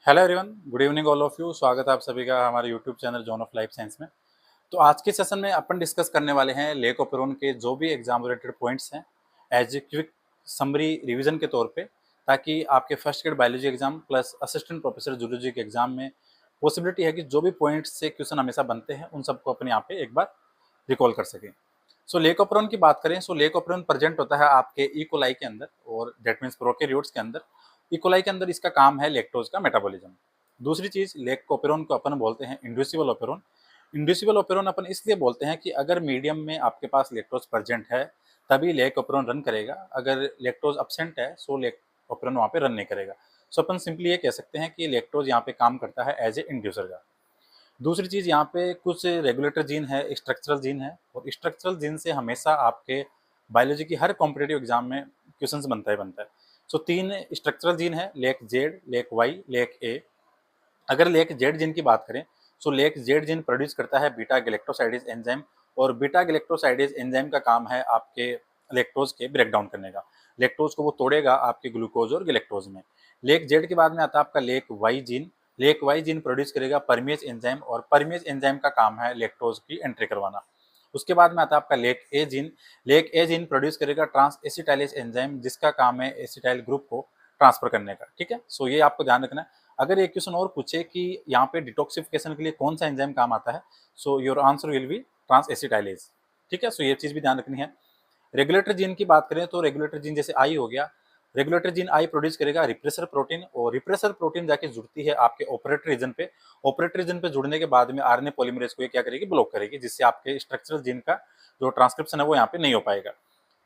Hello everyone, good evening all of you. स्वागत है आप सभी का हमारे YouTube channel John of life science में। तो आज के सेशन में अपन डिस्कस करने वाले हैं लेक ओपेरॉन के जो भी एग्जाम रिलेटेड पॉइंट्स हैं as a quick summary revision के तौर पे, ताकि आपके first grade biology exam plus assistant professor zoology के एग्जाम में पॉसिबिलिटी है कि जो भी पॉइंट्स से क्वेश्चन हमेशा बनते हैं उन सबको अपन यहाँ पे एक बार रिकॉल कर सकें। सो लेक ओपेरॉन की बात करें, सो लेक ओपेरॉन प्रेजेंट होता है आपके ई कोलाई के अंदर और दैट मीन्स प्रोकैरियोट्स के अंदर। ई कोलाई के अंदर इसका काम है लैक्टोज का मेटाबॉलिज्म। दूसरी चीज, लेक ओपेरॉन को अपन बोलते हैं इंड्यूसिबल ओपेरॉन। इंड्यूसिबल ओपेरॉन अपन इसलिए बोलते हैं कि अगर मीडियम में आपके पास लैक्टोज प्रेजेंट है तभी लेक ओपेरॉन रन करेगा, अगर लैक्टोज अब्सेंट है सो लेक ओपेरॉन वहाँ पे रन नहीं करेगा। सो अपन सिंपली ये कह सकते हैं कि लैक्टोज यहाँ पे काम करता है एज ए इंड्यूसर का। दूसरी चीज, यहाँ पे कुछ रेगुलेटर जीन है, स्ट्रक्चरल जीन है, और स्ट्रक्चरल जीन से हमेशा आपके बायोलॉजी की हर कॉम्पिटेटिव एग्जाम में क्वेश्चंस बनता है। सो तीन स्ट्रक्चरल जीन है, lac Z, lac Y, lac A. अगर लेक जेड जीन की बात करें, so lac Z gene produce करता है बीटा गैलेक्टोसाइडेज एंजाइम, और बीटा गैलेक्टोसाइडेज एंजाइम का काम है आपके लेक्टोज के ब्रेक डाउन करने का। लेक्टोज को वो तोड़ेगा आपके ग्लूकोज और गैलेक्टोज में। लेक जेड के बाद में आता है आपका lac Y gene. Lac Y gene produce करेगा परमेज एंजाइम, और परमेज एंजाइम का काम है लेक्टोज की एंट्री करवाना। उसके बाद में आता है आपका लेक ए जीन। लेक ए जीन प्रोड्यूस करेगा ट्रांस एसिटाइलेज एंजाइम, जिसका काम है एसिटाइल ग्रुप को ट्रांसफर करने का। ठीक है, सो ये आपको ध्यान रखना है। अगर एक क्वेश्चन और पूछे कि यहाँ पे डिटॉक्सिफिकेशन के लिए कौन सा एंजाइम काम आता है, so your answer will be transacetylase. ठीक है, सो ये चीज भी ध्यान रखनी है। रेगुलेटर जीन की बात करें तो रेगुलेटर जीन जैसे आई हो गया, रेगुलेटर जीन आई प्रोड्यूस करेगा रिप्रेसर प्रोटीन, और रिप्रेसर प्रोटीन जाके जुड़ती है आपके ऑपरेटर रीजन पे। ऑपरेटर रीजन पे जुड़ने के बाद में आरएनए पॉलीमरेज को ये क्या करेगी, ब्लॉक करेगी, जिससे आपके स्ट्रक्चरल जीन का जो ट्रांसक्रिप्शन है वो यहाँ पे नहीं हो पाएगा।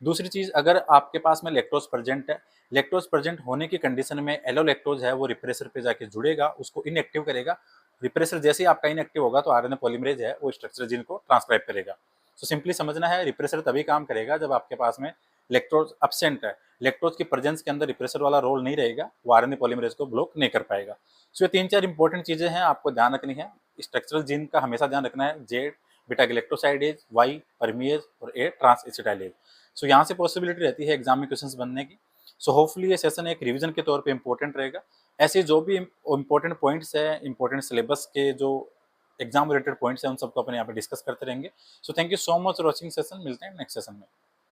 दूसरी चीज, अगर आपके पास में लैक्टोज प्रेजेंट है, लैक्टोज प्रेजेंट होने की कंडीशन में एलोलैक्टोज है वो रिप्रेसर पे जाके जुड़ेगा, उसको इनएक्टिव करेगा। रिप्रेसर जैसे ही आपका इनएक्टिव होगा तो आरएनए पॉलीमरेज है वो स्ट्रक्चरल जीन को ट्रांसक्राइब करेगा। तो सिंपली समझना है, रिप्रेसर तभी काम करेगा जब आपके पास में लैक्टोज अब्सेंट है। लैक्टोज की प्रेजेंस के अंदर रिप्रेसर वाला रोल नहीं रहेगा, वो आरएनए पॉलीमरेज को ब्लॉक नहीं कर पाएगा। सो ये तीन चार इंपॉर्टेंट चीजें हैं आपको ध्यान रखनी है। स्ट्रक्चरल जीन का हमेशा ध्यान रखना है, Z beta galactosidase, Y permease, और ए ट्रांस एसिटाइलेज। सो यहाँ से पॉसिबिलिटी रहती है एग्जाम में क्वेश्चंस बनने की। सो होपफुली ये सेशन एक रिवीजन के तौर पे इंपॉर्टेंट रहेगा। ऐसे जो भी इंपॉर्टेंट पॉइंट्स है, इंपॉर्टेंट सिलेबस के जो एग्जाम रिलेटेड पॉइंट्स हैं, उन सबको अपने यहाँ पे डिस्कस करते रहेंगे। So thank you so much for watching session. मिलते हैं नेक्स्ट सेशन में।